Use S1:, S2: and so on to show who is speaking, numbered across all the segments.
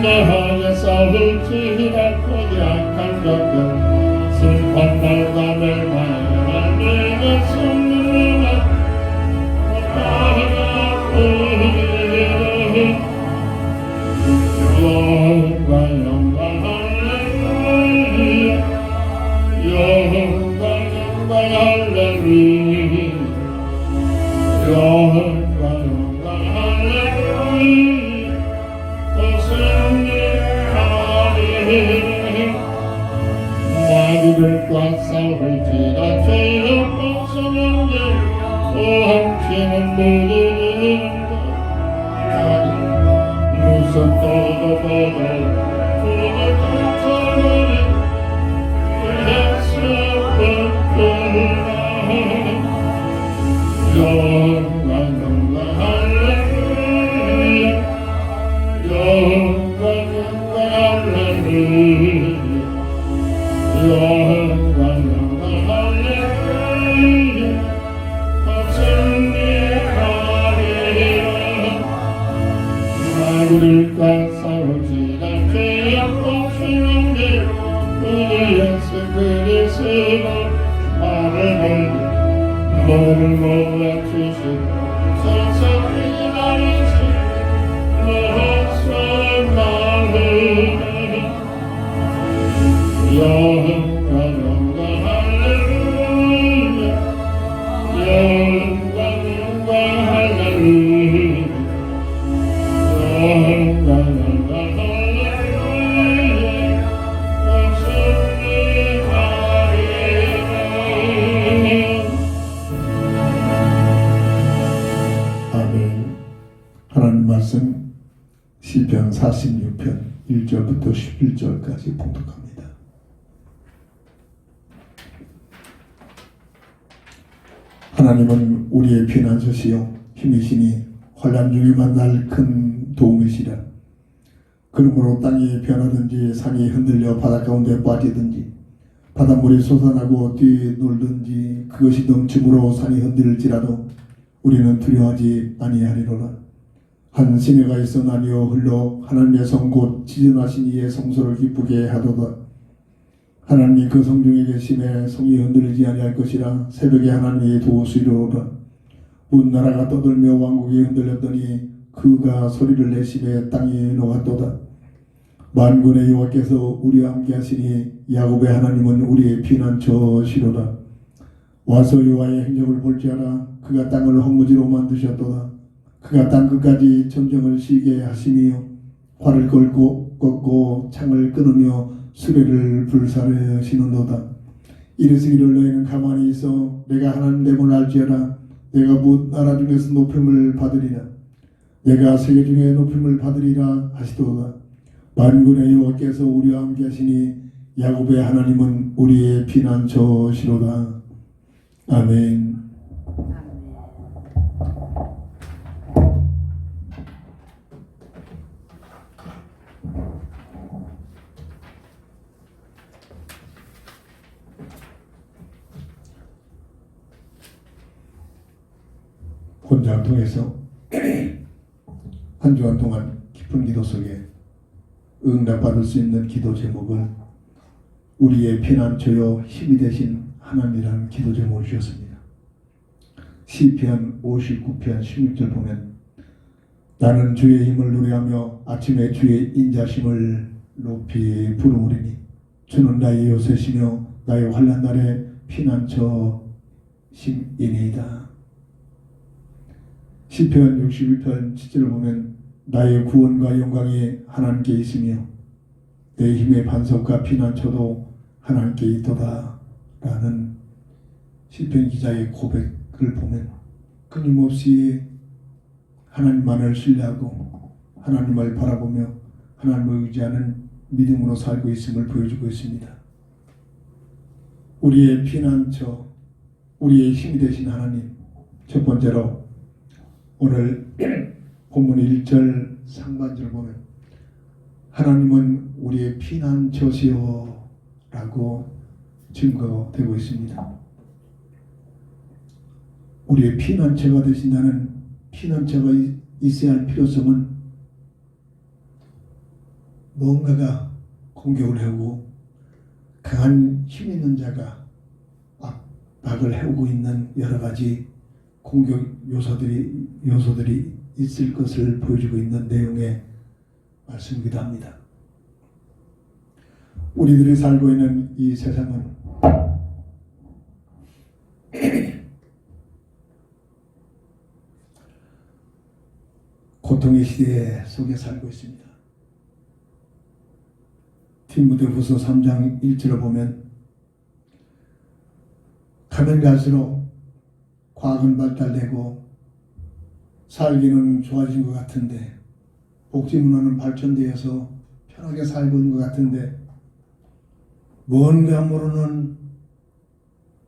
S1: 내하여 싸울지라도 약한 것들 슬픔보다 멸망을 내가 숨는다 영광 영광 할렐루야 영광 영광 할렐루야 영광 영광 할렐루야 마귀들과 싸울지라 죄 없어서는 함께는 모든다 무섭도도 그를 쫓아내리 영광 영광 할렐루야 영광 영광 할렐루야 영광 영광 할렐루야 승리하리라 마귀들과 싸우지라 죄 없으면 우리 예수 그리스도 말을 너를 몰라주신 선생이 나리시 너의 말을 영광 영광 할렐루야 영광 영광 할렐루야 영광 영광 할렐루야
S2: 아멘. 하나님 말씀 시편 46편 1절부터 11절까지 봉독합니다. 하나님은 우리의 피난처시요 힘이시니 환난 중에 만날 큰 도움이시라. 그러므로 땅이 변하든지 산이 흔들려 바다 가운데 빠지든지 바닷물이 솟아나고 뛰놀든지 그것이 넘침으로 산이 흔들릴지라도 우리는 두려워하지 아니하리로라. 한 시내가 있어 나뉘어 흘러 하나님의 성 곧 지존하신 이의 성소를 기쁘게 하도다. 하나님이 그 성 중에 계심에 성이 흔들리지 아니할 것이라. 새벽에 하나님이 도우시리로라. 온 나라가 떠들며 왕국이 흔들렸더니 그가 소리를 내심에 땅이 녹았도다. 만군의 여호와께서 우리와 함께 하시니 야곱의 하나님은 우리의 피난처시로다. 와서 여호와의 행적을 볼지어다. 그가 땅을 헛무지로 만드셨도다. 그가 땅 끝까지 전쟁을 시게 하시며 활을 꺾고 창을 끊으며 수레를 불사르시는도다. 이르시기를 너희는 가만히 있어 내가 하나님 됨을 알지어다. 내가 뭇 나라 중에서 높임을 받으리라. 내가 세계 중에 높임을 받으리라 하시도다. 만군의 여호와께서 우리와 함께 하시니 야곱의 하나님은 우리의 피난처시로다. 아멘. 본장을 통해서 한 주간 동안 깊은 기도 속에 응답받을 수 있는 기도 제목을 우리의 피난처여 힘이 되신 하나님이라는 기도 제목을 주셨습니다. 시편 59편 16절 보면 나는 주의 힘을 노래하며 아침에 주의 인자심을 높이 부르오리니 주는 나의 요새시며 나의 환난 날에 피난처 심이니이다. 시편 61편 7절을 보면 나의 구원과 영광이 하나님께 있으며 내 힘의 반석과 피난처도 하나님께 있도다 라는 시편 기자의 고백을 보면 끊임없이 하나님만을 신뢰하고 하나님을 바라보며 하나님을 의지하는 믿음으로 살고 있음을 보여주고 있습니다. 우리의 피난처, 우리의 힘이 되신 하나님. 첫 번째로 오늘 본문 1절 상반절을 보면 하나님은 우리의 피난처시오 라고 증거되고 있습니다. 우리의 피난처가 되신다는 피난처가 있어야 할 필요성은 뭔가가 공격을 해오고 강한 힘 있는 자가 압박을 해오고 있는 여러 가지 공격 요소들이 있을 것을 보여주고 있는 내용의 말씀이기도 합니다. 우리들이 살고 있는 이 세상은 고통의 시대 속에 살고 있습니다. 디모데후서 3장 1절을 보면 가면 갈수록 과학은 발달되고 살기는 좋아진 것 같은데 복지문화는 발전되어서 편하게 살고 있는 것 같은데 뭔가 모르는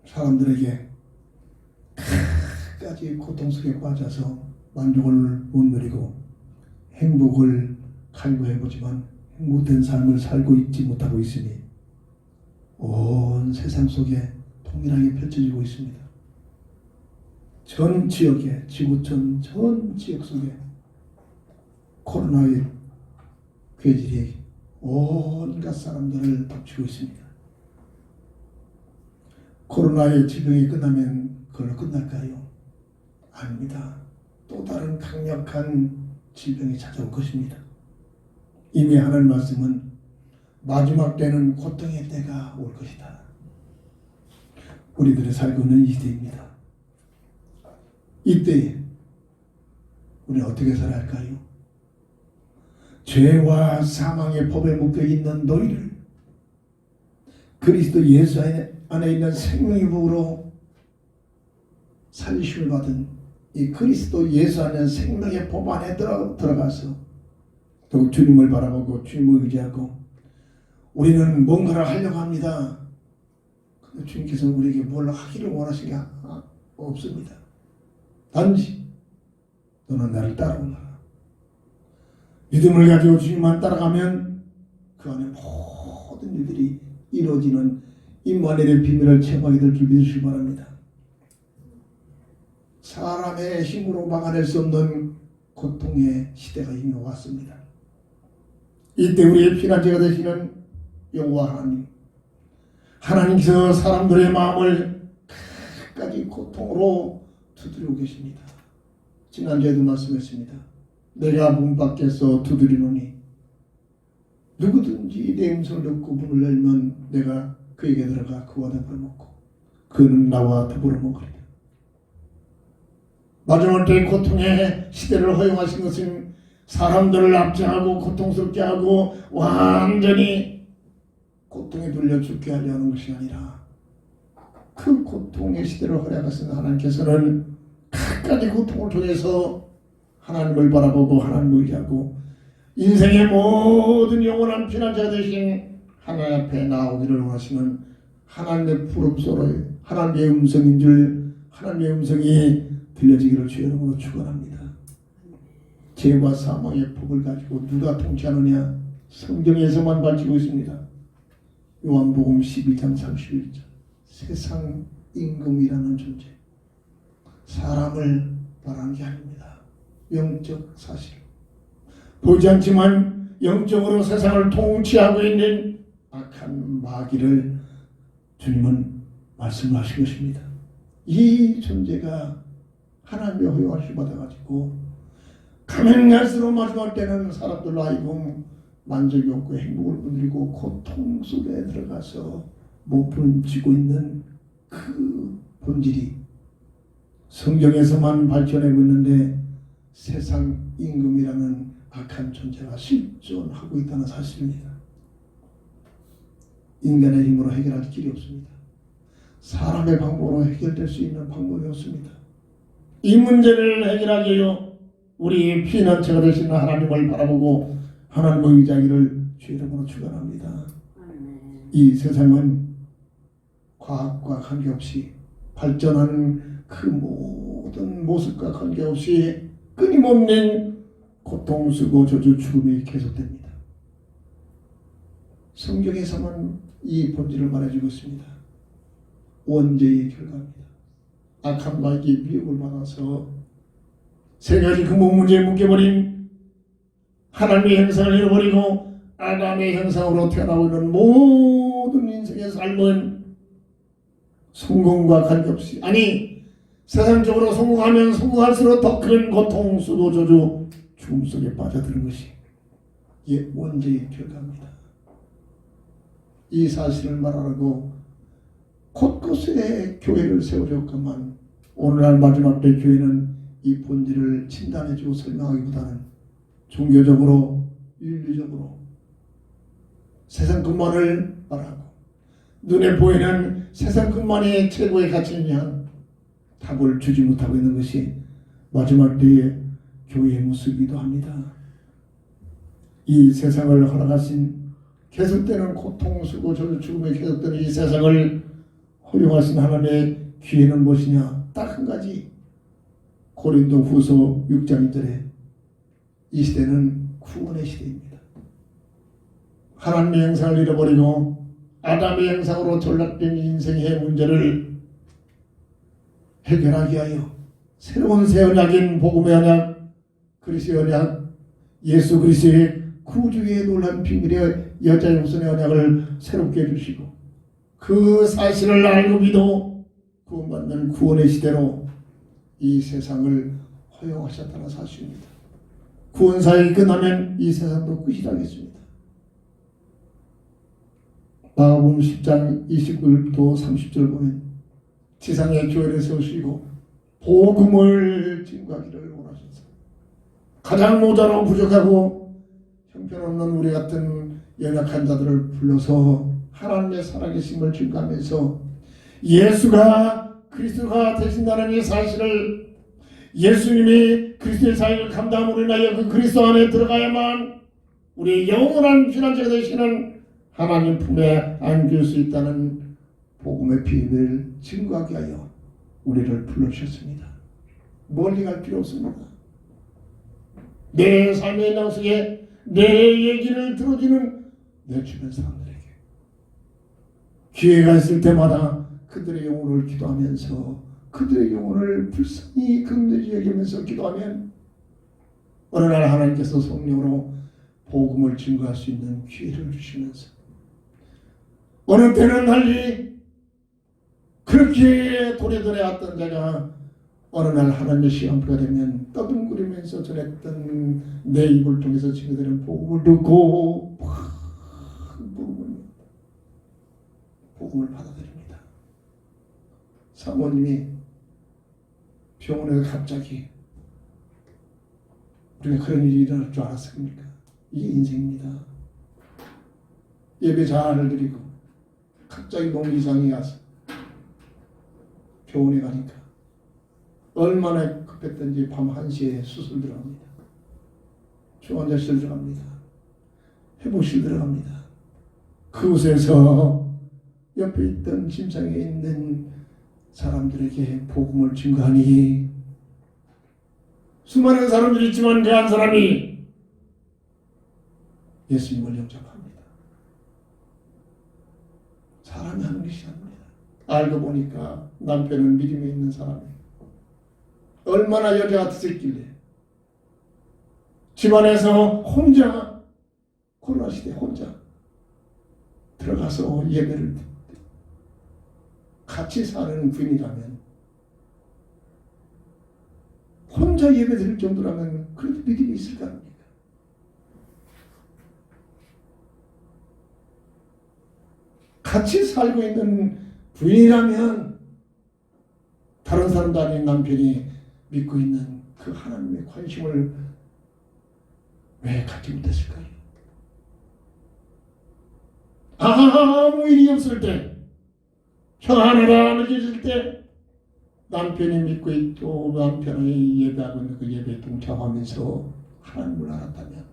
S2: 사람들에게 끝까지 고통 속에 빠져서 만족을 못 누리고 행복을 갈구해보지만 행복된 삶을 살고 있지 못하고 있으니 온 세상 속에 동일하게 펼쳐지고 있습니다. 전 지역에, 지구촌 전 지역 속에 코로나의 괴질이 온갖 사람들을 덮치고 있습니다. 코로나의 질병이 끝나면 그걸로 끝날까요? 아닙니다. 또 다른 강력한 질병이 찾아올 것입니다. 이미 하는 말씀은 마지막 때는 고통의 때가 올 것이다. 우리들이 살고 있는 이 시대입니다. 이때에 우리는 어떻게 살아야 할까요? 죄와 사망의 법에 묶여있는 너희를 그리스도 예수 안에 있는 생명의 복으로 살리심을 받은 이 그리스도 예수 안에 생명의 법 안에 들어가서 더욱 주님을 바라보고 주님을 의지하고 우리는 뭔가를 하려고 합니다. 근데 주님께서는 우리에게 뭘 하기를 원하시는 게 없습니다. 단지 너는 나를 따라오너라. 믿음을 가지고 주님만 따라가면 그 안에 모든 일들이 이루어지는 임마누엘의 비밀을 체험하게 될 줄 믿으시기 바랍니다. 사람의 힘으로 막아낼 수 없는 고통의 시대가 이미 왔습니다. 이때 우리의 피난처가 되시는 여호와 하나님, 하나님께서 사람들의 마음을 끝까지 고통으로 두드리고 계십니다. 지난주에도 말씀했습니다. 내가 문 밖에서 두드리노니 누구든지 내 음성을 듣고 문을 열면 내가 그에게 들어가 그와 더불어 먹고 그는 나와 더불어 먹으리라. 마지막 때의 고통의 시대를 허용하신 것은 사람들을 압제하고 고통스럽게 하고 완전히 고통에 눌려 죽게 하려 하는 것이 아니라 그 고통의 시대를 허락하신 하나님께서는 끝까지 고통을 통해서 하나님을 바라보고 하나님을 의지하고 인생의 모든 영원한 피난처가 되신 하나님 앞에 나오기를 원하시는 하나님의 부름소리, 하나님의 음성인 줄 하나님의 음성이 들려지기를 주의 이름으로 축원합니다. 죄와 사망의 법을 가지고 누가 통치하느냐? 성경에서만 밝히고 있습니다. 요한복음 12장 31절. 세상 임금이라는 존재, 사람을 말하는 게 아닙니다. 영적 사실, 보이지 않지만 영적으로 세상을 통치하고 있는 악한 마귀를 주님은 말씀하신 것입니다. 이 존재가 하나님의 허용하심을 받아가지고 가면 갈수록 마지막 때는 사람들로 하여금 만족이 없고 행복을 못 누리고 고통 속에 들어가서 못 부딪히고 있는 그 본질이 성경에서만 발견하고 있는데 세상 임금이라는 악한 존재가 실존하고 있다는 사실입니다. 인간의 힘으로 해결할 길이 없습니다. 사람의 방법으로 해결될 수 있는 방법이 없습니다. 이 문제를 해결하기 위해 우리 피난처가 되시는 하나님을 바라보고 하나님의 의지하기를 주의 이름으로 축원합니다. 이 세상은 과학과 관계없이 발전하는 그 모든 모습과 관계없이 끊임없는 고통, 수고, 저주, 죽음이 계속됩니다. 성경에서만 이 본질을 말해주고 있습니다. 원죄의 결과입니다. 악한 마귀의 미혹을 받아서 세 가지 근본 문제에 묶여버린 하나님의 형상을 잃어버리고 아담의 형상으로 태어나고 있는 모든 인생의 삶은 성공과 관계없이, 아니 세상적으로 성공하면 성공할수록 더 큰 고통, 수도, 저주, 죽음 속에 빠져드는 것이 이 원죄의 결과입니다. 이 사실을 말하라고 곳곳에 교회를 세우려고만 오늘날 마지막 때 교회는 이 본질을 진단해주고 설명하기보다는 종교적으로, 윤리적으로 세상 것만을 말하고 눈에 보이는 세상 것만이 최고의 가치이냐 답을 주지 못하고 있는 것이 마지막 때의 교회의 모습이기도 합니다. 이 세상을 허락하신 계속되는 고통, 수고, 저주, 죽음에 계속되는 이 세상을 허용하신 하나님의 기회는 무엇이냐? 딱 한 가지. 고린도 후서 6장 2절에 이 시대는 구원의 시대입니다. 하나님의 형상을 잃어버리고 아담의 형상으로 전락된 인생의 문제를 해결하기 위하여 새로운 새 언약인 복음의 언약, 그리스도의 언약, 예수 그리스도의 구주의 놀란 비밀의 여자의 후손의 언약을 새롭게 해주시고 그 사실을 알고 믿어 구원받는 구원의 시대로 이 세상을 허용하셨다는 사실입니다. 구원사역이 끝나면 이 세상도 끝이 나겠습니다. 마가복음 10장 29절부터 30절 보면 지상의 교회를 세우시고 복음을 증거하기를 원하셔서 가장 모자라고 부족하고 형편없는 우리 같은 연약한 자들을 불러서 하나님의 살아계심을 증거하면서 예수가 그리스도가 되신다는 이 사실을 예수님이 그리스도의 사역을 감당함으로 인하여 그 그리스도 안에 들어가야만 우리의 영원한 피난처가 되시는 하나님 품에 안길 수 있다는 복음의 비밀을 증거하게 하여 우리를 불러주셨습니다. 멀리 갈 필요 없습니다. 내 삶의 낭 속에 내 얘기를 들어주는 내 주변 사람들에게 기회가 있을 때마다 그들의 영혼을 기도하면서 그들의 영혼을 불쌍히 긍휼히 여기면서 기도하면 어느 날 하나님께서 성령으로 복음을 증거할 수 있는 기회를 주시면서 어느 때는 달리 그렇게 도래도래 왔던 자가 어느 날 하나님의 시간표가 되면 떠듬거리면서 전했던 내 입을 통해서 증거되는 복음을 듣고 복음을 받아들입니다. 사모님이 병원에 갑자기 우리가 그런 일이 일어날 줄 알았습니까? 이게 인생입니다. 예배 잘 드리고 갑자기 몸 이상이 와서 병원에 가니까 얼마나 급했던지 밤 1시에 수술 들어갑니다. 중환자실 들어갑니다. 회복실 들어갑니다. 그곳에서 옆에 있던 침상에 있는 사람들에게 복음을 증거하니 수많은 사람들이 있지만 그 한 사람이 예수님을 영접합니다. 사람이 하는 것이 아닙니다. 알고 보니까 남편은 믿음에 있는 사람이에요. 얼마나 여자 같았길래 집안에서 혼자 코로나 시대 혼자 들어가서 예배를 같이 사는 부인이라면 혼자 예배 드릴 정도라면 그래도 믿음이 있을 거 아닙니까? 같이 살고 있는 부인이라면 다른 사람도 아닌 남편이 믿고 있는 그 하나님의 관심을 왜 갖지 못했을까요? 아무 일이 없을 때, 형 하나가 늦어질 때 남편이 믿고 있고 남편이 예배하고 있는 그 예배에 동참하면서 하나님을 알았다면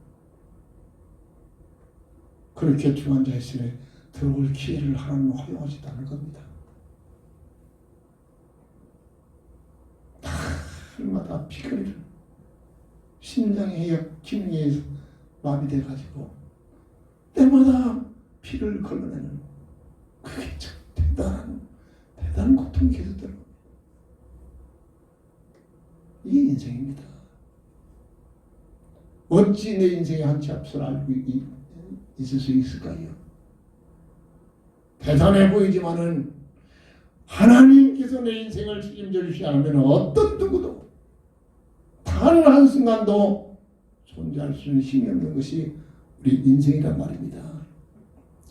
S2: 그렇게 중환자실에 들어올 기회를 하나님은 허용하시다는 겁니다. 날마다 피거리를 심장의 기능이 마비돼가지고 때마다 피를 걸러내는 그게 참 대단한 고통이 계속되는 이게 인생입니다. 어찌 내 인생의 한치 앞을 알고 있을 수 있을까요? 대단해 보이지만은 하나님께서 내 인생을 책임져 주시지 않으면 어떤 누구도 단 한순간도 존재할 수 있는 힘이 없는 것이 우리 인생이란 말입니다.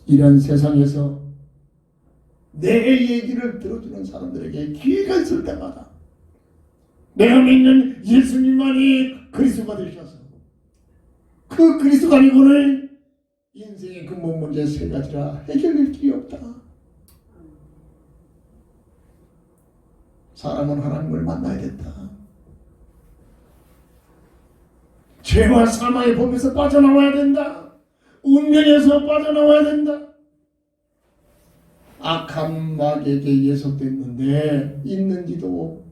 S2: 이런 세상에서 내 얘기를 들어주는 사람들에게 기회가 있을 때마다 내가 믿는 예수님만이 그리스도가 되셔서 그 그리스도가 아니고는 인생의 근본 문제 세 가지라 해결될 길이 없다. 사람은 하나님을 만나야겠다. 죄와 사망의 법에서 빠져나와야 된다. 운명에서 빠져나와야 된다. 악한 마귀에게 예속됐는데 있는지도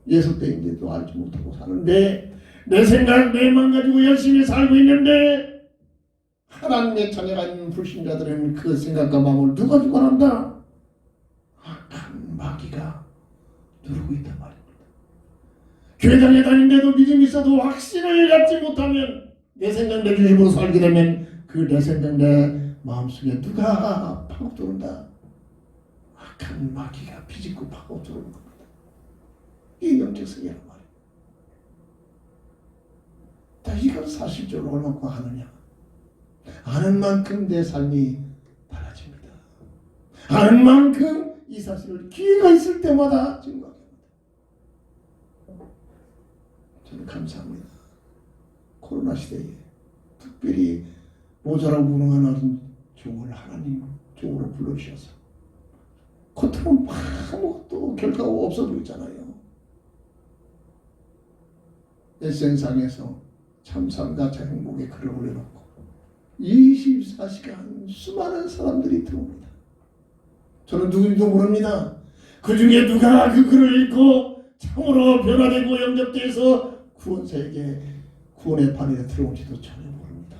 S2: 예속된지도 알지 못하고 사는데 내 생각 내 맘 가지고 열심히 살고 있는데 하나님의 자녀가 있는 불신자들은 그 생각과 마음을 누가 주관한다? 악한 마귀가 누르고 있단 말입니다. 교회당에 다니는데도 믿음이 있어도 확신을 갖지 못하면 내 생각 내 주심으로 살게 되면 그 내 생각 내 마음속에 누가 파고 들어온다? 악한 마귀가 비집고 파고 들어오는 겁니다. 이 영적 세계란 말이에요. 이걸 사실적으로 얼마큼 하느냐? 아는 만큼 내 삶이 달라집니다. 아는 만큼 이 사실을 기회가 있을 때마다 증거합니다. 저는 감사합니다. 코로나 시대에 특별히 모자라고 무능한 종을 하나님 종으로 불러주셔서 겉으로는 아무것도 결과가 없어 보이잖아요. SNS상에서 참삼과 행복의 글을 올려놓고 24시간 수많은 사람들이 들어옵니다. 저는 누구인지도 모릅니다. 그 중에 누가 그 글을 읽고 참으로 변화되고 영접돼서 구원자에게 구원의 판에 들어온지도 전혀 모릅니다.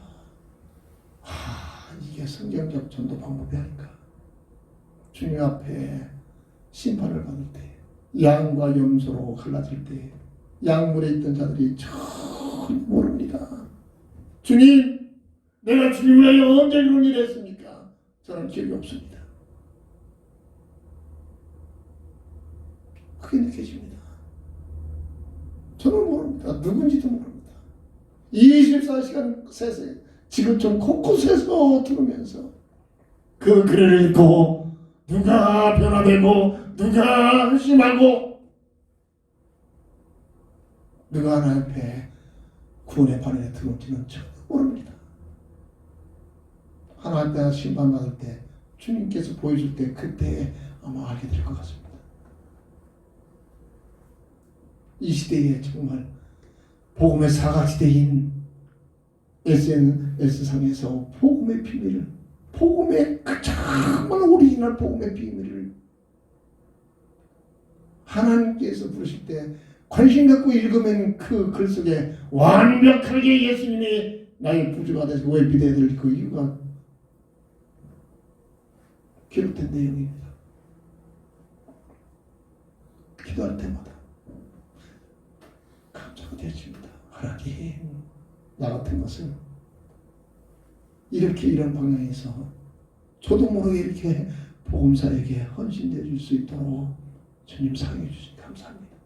S2: 이게 성경적 전도 방법이 아닌가. 주님 앞에 심판을 받을 때 양과 염소로 갈라질 때 양물에 있던 자들이 전혀 모릅니다. 주님, 내가 주님을 위하여 언제 이런 일을 했습니까? 저는 기억이 없습니다. 그게 느껴집니다. 저는 모릅니다. 누군지도 모릅니다. 24시간 새세 지금처럼 곳곳에서 들으면서 그 글을 읽고 누가 변화되고 누가 한심하고 누가 하나님 앞에 구원의 판에 들어올지는 전혀 모릅니다. 하나님 앞에 심판받을 때 주님께서 보여줄 때 그때 아마 알게 될 것 같습니다. 이 시대에 정말 복음의 사각지대인 SNS상에서 복음의 비밀을 복음의 그 정말 오리지널 복음의 비밀을 하나님께서 부르실 때 관심 갖고 읽으면 그 글 속에 완벽하게 예수님이 나의 구주가 돼서 외비되어야 될 그 이유가 기록된 내용입니다. 기도할 때마다 감사가 되어집니다. 하나님, 나 같은 것은 이렇게 이런 방향에서 저도 모르게 이렇게 복음사에게 헌신되어 줄 수 있도록 주님 사용해 주시니 감사합니다.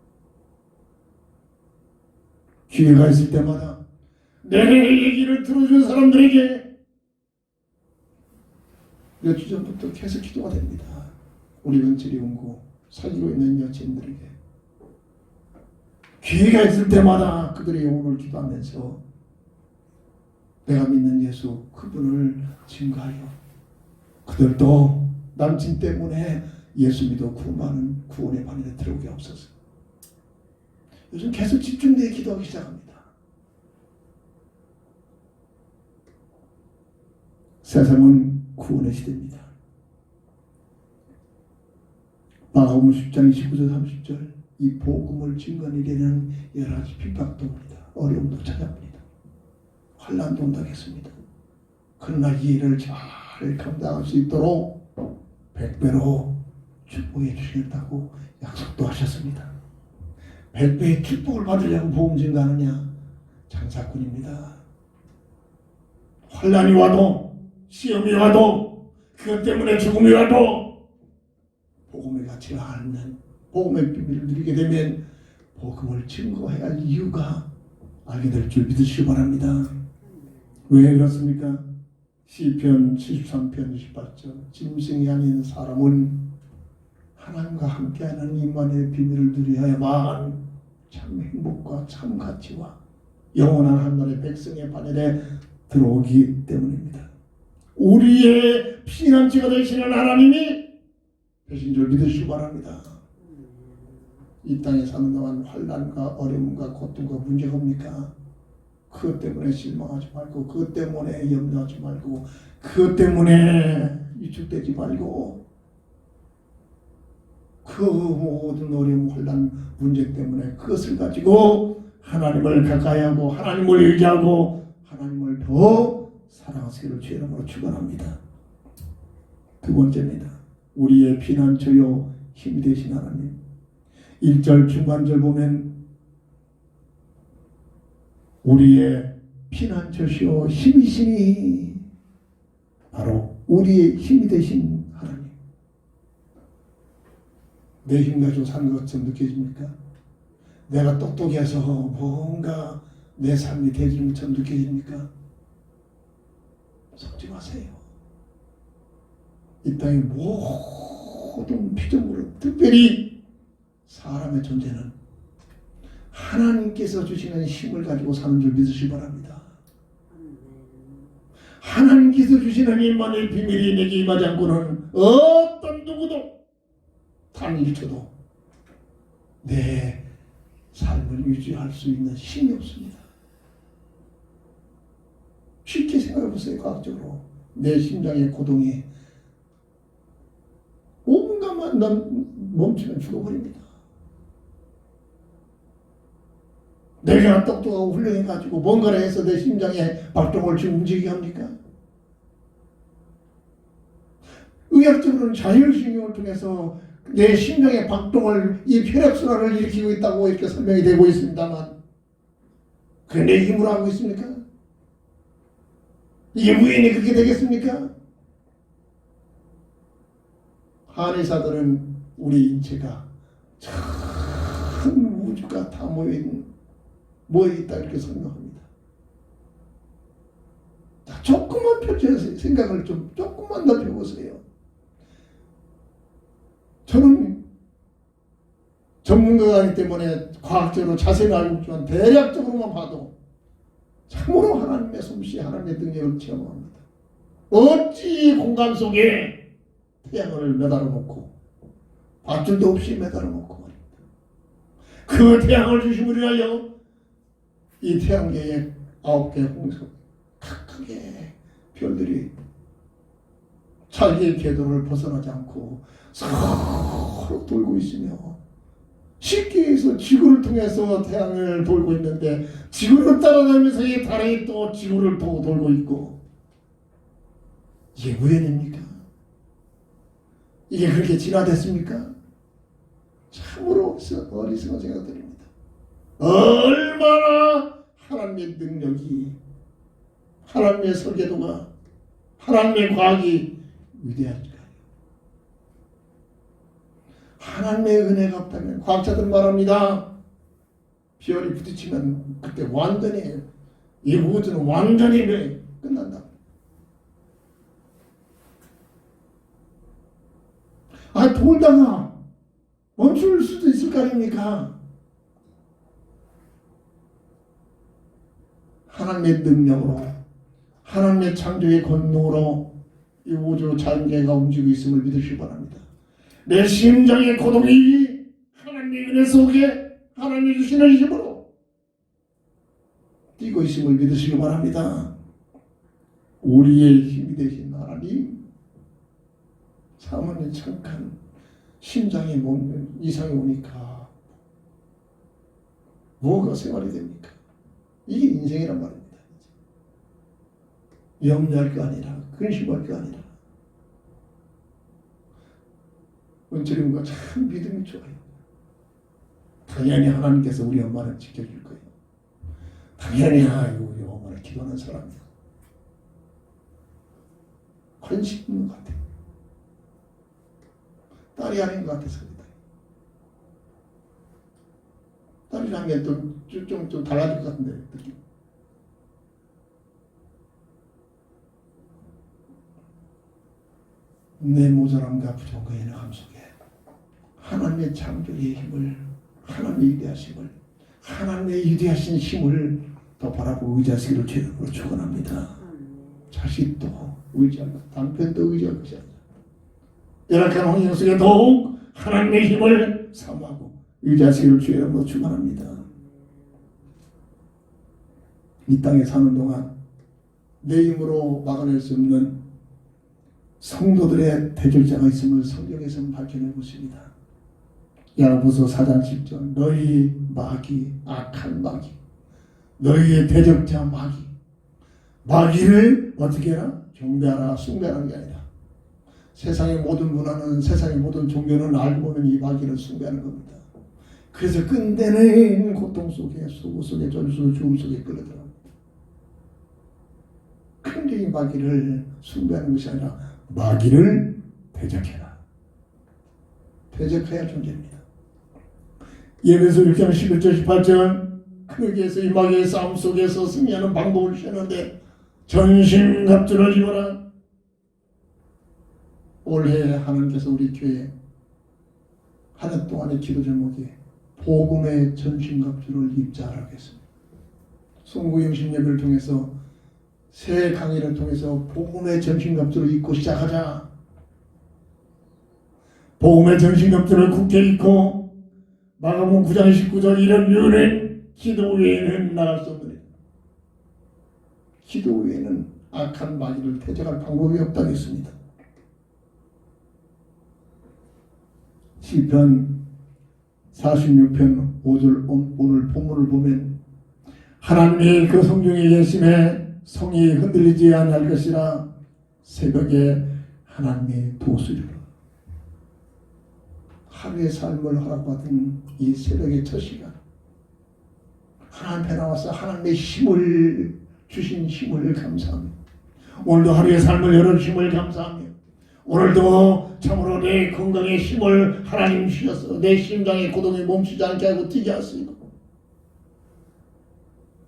S2: 기회가 있을 때마다 내 얘기를 들어주는 사람들에게 몇 주 전부터 계속 기도가 됩니다. 우리 원철이 온고 사귀고 있는 여친들에게 기회가 있을 때마다 그들의 영혼을 기도하면서 내가 믿는 예수 그분을 증거하여 그들도 남친 때문에 예수 믿어 구원하는 구원의 반열에 들어오게 없어서 요즘 계속 집중되어 기도하기 시작합니다. 세상은 구원의 시대입니다. 마가복음 10장 29절 30절 이 복음을 증거하는 일에는 여러 가지 핍박도 옵니다. 어려움도 찾아옵니다. 환난도 온다겠습니다. 그러나 이 일을 잘 감당할 수 있도록 100배로 축복해 주시겠다고 약속도 하셨습니다. 100배의 축복을 받으려고 복음 증거하느냐? 장사꾼입니다. 환난이 와도 시험이 와도 그것 때문에 죽음이 와도 복음의 가치가 알면 복음의 비밀을 누리게 되면 복음을 증거해야 할 이유가 알게 될 줄 믿으시기 바랍니다. 왜 그렇습니까? 시편 73편 28절 짐승이 아닌 사람은 하나님과 함께하는 임만의 비밀을 누려야만 참 행복과 참 가치와 영원한 한나라의 백성의 반열에 들어오기 때문입니다. 우리의 피난처가 되시는 하나님이 되신 줄 믿으시기 바랍니다. 이 땅에 사는 동안 환난과 어려움과 고통과 문제가 옵니까? 그것 때문에 실망하지 말고, 그것 때문에 염려하지 말고, 그것 때문에 위축되지 말고, 그 모든 어려움, 환난, 문제 때문에 그것을 가지고 하나님을 가까이하고 하나님을 의지하고 하나님을 더 사랑하시기를 주의 이름으로 축원합니다. 두 번째입니다. 우리의 피난처요 힘이 되신 하나님. 1절 중간절 보면 우리의 피난처시요 힘이시니 바로 우리의 힘이 되신 하나님. 내 힘 가지고 사는 것처럼 느껴집니까? 내가 똑똑해서 뭔가 내 삶이 되지는 것처럼 느껴집니까? 속지 마세요. 이 땅의 모든 피조물은 특별히 사람의 존재는 하나님께서 주시는 힘을 가지고 사는 줄 믿으시기 바랍니다. 하나님께서 주시는 임만의 비밀이 내게 임하지 않고는 어떤 누구도 단 1초도 내 삶을 유지할 수 있는 힘이 없습니다. 쉽게 생각해 보세요. 과학적으로 내 심장의 고동이 5분간만 멈추면 죽어버립니다. 내가 똑똑하고 훌륭해가지고 뭔가를 해서 내 심장의 박동을 지금 움직이게 합니까? 의학적으로는 자율신경을 통해서 내 심장의 박동을, 이 혈액순환을 일으키고 있다고 이렇게 설명이 되고 있습니다만 그게 내 힘으로 하고 있습니까? 이게 우연히 그렇게 되겠습니까? 한의사들은 우리 인체가 큰 우주가 다 모여있다 이렇게 설명합니다. 자, 조금만 펼쳐서 생각을 조금만 넓혀보세요. 저는 전문가가 아니기 때문에 과학적으로 자세히 알고 있지만 대략적으로만 봐도 참으로 하나님의 솜씨, 하나님의 능력을 체험합니다. 어찌 공간 속에 태양을 매달아 놓고 밧줄도 없이 매달아 놓고 말입니다. 그 태양을 주심을 위하여 이 태양계의 9개의 홍수 각각의 별들이 자기의 궤도를 벗어나지 않고 서로 돌고 있으며 쉽게 해서 지구를 통해서 태양을 돌고 있는데 지구를 따라다니면서 이 달이 또 지구를 보고 돌고 있고 이게 우연입니까? 이게 그렇게 진화됐습니까? 참으로 어리석은 생각들입니다. 얼마나 하나님의 능력이, 하나님의 설계도가, 하나님의 과학이 위대한가. 하나님의 은혜가 없다면 과학자들은 말합니다. 별이 부딪히면 그때 완전히 이 우주는 완전히 끝난다. 돌다가 멈출 수도 있을 거 아닙니까? 하나님의 능력으로, 하나님의 창조의 권능으로 이 우주 자연계가 움직이고 있음을 믿으시기 바랍니다. 내 심장의 고동이 하나님의 은혜 속에 하나님이 주시는 힘으로 뛰고 있음을 믿으시기 바랍니다. 우리의 힘이 되신 하나님, 사모님 잠깐 심장에 먹는 이상이 오니까 뭐가 생활이 됩니까? 이게 인생이란 말입니다. 염려할 게 아니라, 근심할 게 아니라 은철님과 참 믿음이 좋아요. 당연히 하나님께서 우리 엄마를 지켜줄 거예요. 당연히 우리 엄마를 기도하는 사람이야. 관심 있는 것 같아요. 딸이 아닌 것 같아서 그래요. 딸이라면 좀 달라질 것 같은데 느낌. 내 모자람과 부족과 연약함 속에 하나님의 창조의 힘을, 하나님의 위대하심을, 하나님의 위대하신 힘을 더 바라보고 의지하시기를 주님으로 축원합니다. 자식도 의지할 것, 남편도 의지할 것이 아니라 열악한 환경 속에 더욱 하나님의 힘을 사모하고 의지하시기를 주님으로 축원합니다. 이 땅에 사는 동안 내 힘으로 막아낼 수 없는 성도들의 대적자가 있음을 성경에서는 밝혀내고 있습니다. 야고보서 4장 10절 너희 마귀, 악한 마귀, 너희의 대적자 마귀를 어떻게 해라? 경배하라, 숭배하는 게 아니라 세상의 모든 문화는, 세상의 모든 종교는 알고 보면 이 마귀를 숭배하는 겁니다. 그래서 끝내는 고통 속에, 수고 속에, 전수, 죽음 속에 끌어들어갑니다. 근데 이 마귀를 숭배하는 것이 아니라 마귀를 대적해라. 대적해야 존재입니다. 예배서 6장 11절 18절 그러기에서 이 마귀의 싸움 속에서 승리하는 방법을 주셨는데 전신갑주를 입어라. 올해 하나님께서 우리 교회 한 해 동안의 기도 제목이 복음의 전신갑주를 입자라고 했습니다. 송구 영신 예배를 통해서 새 강의를 통해서 복음의 전신갑주를 입고 시작하자. 복음의 전신갑주를 굳게 입고 마가복음 9장 19절 이런 류는 기도 외에는 나갈 수 없느니라. 기도 외에는 악한 마귀를 대적할 방법이 없다고 했습니다. 시편 46편 5절 오늘 본문을 보면 하나님의 그 성중에 계심에 성이 흔들리지 아니할 것이라 새벽에 하나님의 도수리로 하루의 삶을 허락받은 이 새벽의 첫 시간 하나님 앞에 나와서 하나님의 힘을 주신 힘을 감사하며 오늘도 하루의 삶을 열어주심을 감사하며 오늘도 참으로 내 건강에 힘을 하나님 주셔서 내 심장의 고동이 멈추지 않게 하고 뛰게 하시고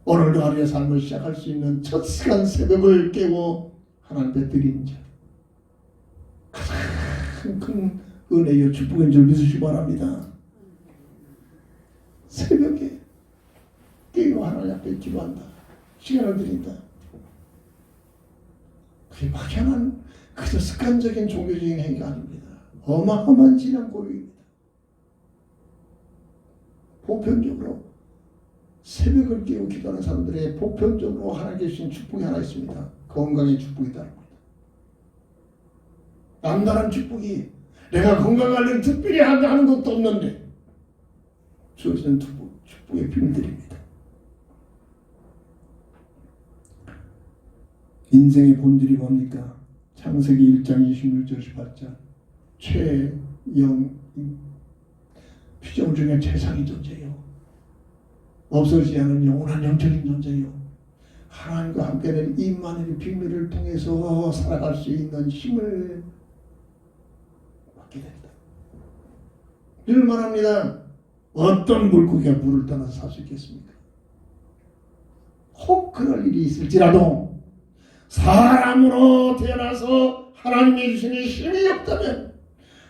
S2: 오늘도 하루의 삶을 시작할 수 있는 첫 시간 새벽을 깨고 하나님 앞에 드리는 자 가장 큰 은혜요 축복인 줄 믿으시기 바랍니다. 새벽에 깨고 하나님 앞에 기도한다. 시간을 드린다. 그게 막연한 그저 습관적인 종교적인 행위가 아닙니다. 어마어마한 진한 고백입니다. 보편적으로 새벽을 깨고 기도하는 사람들의 보편적으로 하나님께 주신 축복이 하나 있습니다. 건강의 축복이 다릅니다. 남다른 축복이 내가 건강 관련 특별히 하는 것도 없는데 주어지는 축복의 비밀들입니다. 인생의 본질이 뭡니까? 창세기 1장 26절 18절 피조물 중에 최상의 존재요. 없어지지 않은 영원한 영적인 존재요. 하나님과 함께는 임마누엘 비밀을 통해서 살아갈 수 있는 힘을 받게 된다. 늘 말합니다. 어떤 물고기가 물을 떠나서 살 수 있겠습니까? 혹 그럴 일이 있을지라도 사람으로 태어나서 하나님이 주시는 힘이 없다면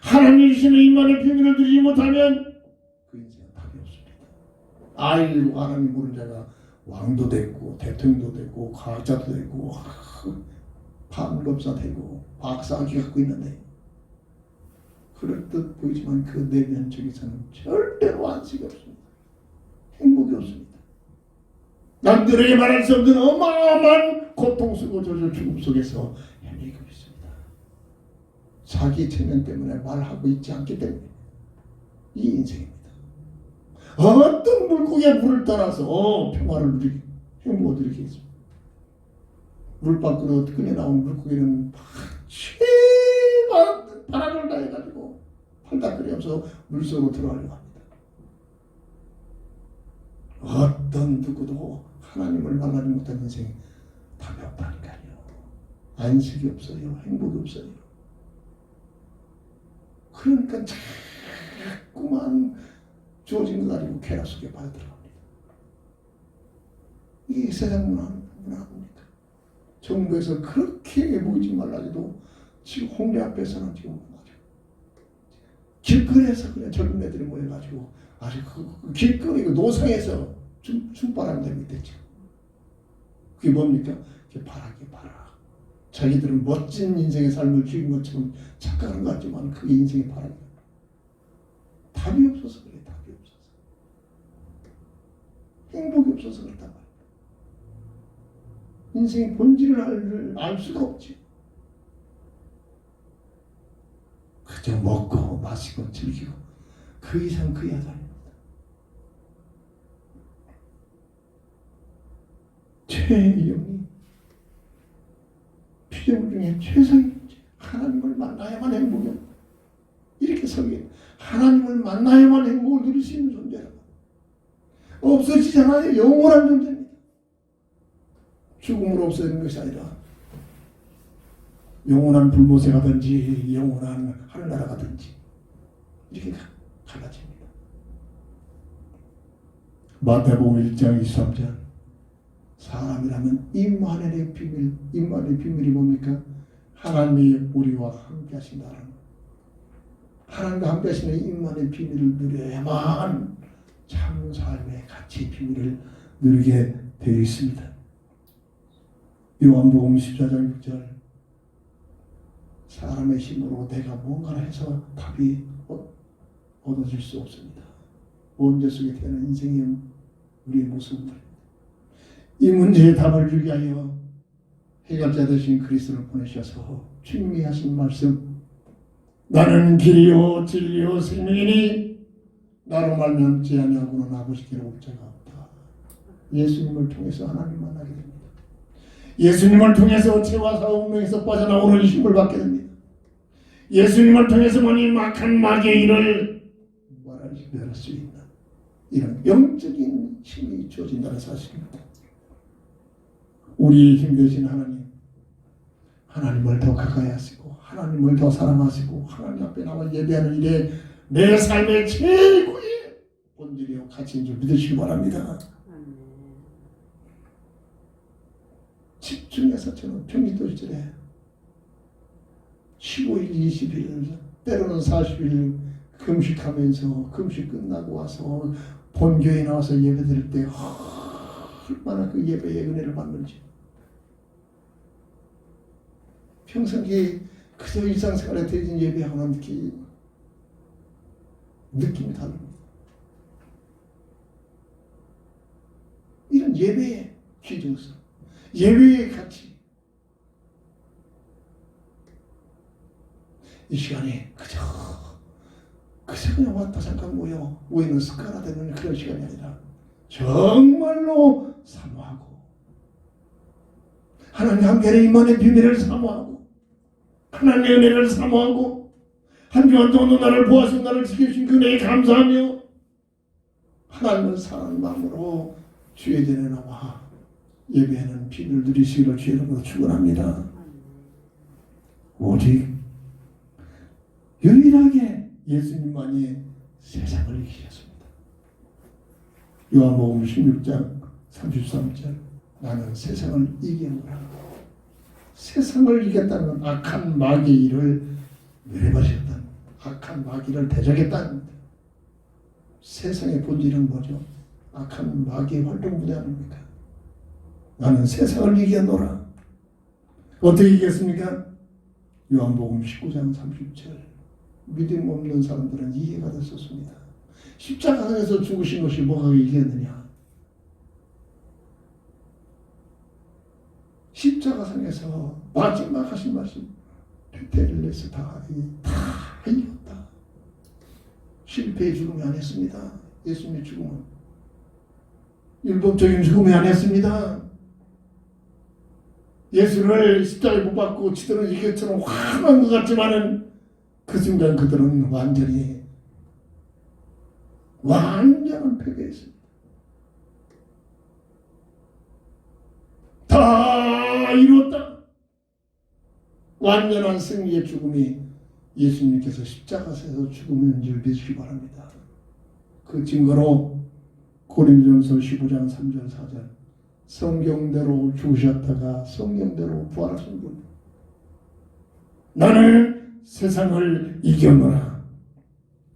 S2: 하나님이 주시는 임마누엘 비밀을 누리지 못하면 그 인생은 답이 없습니다. 아이고 하나님 모르는 자가 왕도 됐고 대통령도 됐고 과학자도 되고 판검사 되고 박사학위 갖고 있는데 그럴 듯 보이지만 그 내면 쪽에서는 절대로 안식이 없습니다. 행복이 없습니다. 남들에게 말할 수 없는 어마어마한 고통 속고 저절 죽음 속에서 헤매고 있습니다. 자기 체면 때문에 말하고 있지 않기 때문에 이 인생입니다. 어떤 물고기의 물을 떠나서 평화를 누리게 행복을 누리게 했습니다. 물 밖으로 끈에 나온 물고기는 최고한 바람을 다해가지고 팔다끓여서 물속으로 들어가려고 합니다. 어떤 누구도 하나님을 만나지 못한 인생이 답이 없다니까요. 안식이 없어요. 행복이 없어요. 그러니까 자꾸만 주어진 것 가지고 쾌락 속에 빠져들어갑니다. 이게 세상 문화입니다. 정부에서 그렇게 모이지 말라고 지금 홍대 앞에서는 지금 아주 길거리에서 그냥 젊은 애들이 모여가지고 아주 그 길거리 그 노상에서 춤바람 내고 있댔죠. 그게 뭡니까? 그게 바락이 바락. 자기들은 멋진 인생의 삶을 즐긴 것처럼 착각하는 것 같지만 그게 인생의 바락이에요. 답이 없어서 그래. 답이 없어서. 행복이 없어서 그렇단 말이에요. 인생의 본질을 알 수가 없지. 그저 먹고 마시고 즐기고 그 이상 그 이하다. 최영이 피조물 중에 최상의 문제. 하나님을 만나야만 행복이야. 이렇게 설계. 하나님을 만나야만 행복을 누릴 수 있는 존재라고. 없어지잖아요. 영원한 존재입니다. 죽음으로 없어지는 것이 아니라 영원한 불못에 가든지 영원한 하늘나라 가든지 이렇게 갈라집니다. 마태복음 1장 23절 사람이라면 임마누엘의 비밀, 임마누엘의 비밀이 뭡니까? 하나님이 우리와 함께 하신다는 하나님과 함께 하시는 임마누엘의 비밀을 누려야만 참 삶의 가치 비밀을 누리게 되어 있습니다. 요한복음 14장 6절 사람의 힘으로 내가 뭔가를 해서 답이 얻어질 수 없습니다. 원죄 속에 태어난 인생의 우리의 모습입니다. 이 문제에 답을 주기 위하여 해결자 되신 그리스도를 보내셔서 주님이 하신 말씀 나는 길이요 진리요 생명이니 나로 말미암지 아니하고는 아버지께로 올 자가 없다. 예수님을 통해서 하나님 만나게 됩니다. 예수님을 통해서 죄와 사업명에서 빠져나오는 힘을 받게 됩니다. 예수님을 통해서만 이 막한 마귀의 일을 말할 수 있는 이런 영적인 힘이 주어진다는 사실입니다. 우리의 힘 되신 하나님, 하나님을 더 가까이 하시고 하나님을 더 사랑하시고 하나님 앞에 나와 예배하는 일에 내 삶의 최고의 본질이요 가치인 줄 믿으시기 바랍니다. 집중해서 저는 평일도시절에 15일, 20일, 때로는 40일 금식하면서 금식 끝나고 와서 본교에 나와서 예배 드릴 때 얼마나 그 예배의 은혜를 받는지 평상시에 그저 일상생활에 드린 예배하는 느낌이 다릅니다. 이런 예배의 귀중성, 예배의 가치 이 시간에 그저 그냥 왔다 잠깐 모여 모이는 습관화되는 그런 시간이 아니라 정말로 사모하고 하나님 함께하는 임만의 비밀을 사모하고 하나님의 은혜를 사모하고 한 주간 동안 나를 보아서 나를 지켜주신 그 은혜에 감사하며 하나님을 사랑하는 마음으로 주의 전에 나와 예배하는 비밀을 누리시기를 주의 이름으로 축원합니다. 오직 유일하게 예수님만이 세상을 이기셨습니다. 요한복음 16장 33절 나는 세상을 이기노라. 세상을 이겼다는 건 악한 마귀의 일을 내려버리셨다는 악한 마귀를 대적했다는 세상의 본질은 뭐죠? 악한 마귀의 활동부대 아닙니까? 나는 세상을 이겨노라. 어떻게 이겼습니까? 요한복음 19장 30절 믿음 없는 사람들은 이해가 됐었습니다. 십자가상에서 죽으신 것이 뭐가 이겼느냐? 십자가상에서 마지막 하신 말씀 테텔레스 다 이겼다. 실패의 죽음이 아니었습니다. 예수님의 죽음은 율법적인 죽음이 아니었습니다. 예수를 십자가에 못 박고 치들은 이것처럼 화난 것 같지만은 그 순간 그들은 완전한 패배했습니다. 다 이뤘다. 완전한 승리의 죽음이 예수님께서 십자가에서 죽음인 줄 믿으시기 바랍니다. 그 증거로 고린도전서 15장 3절 4절 성경대로 죽으셨다가 성경대로 부활하신 분, 나는 세상을 이겨노라.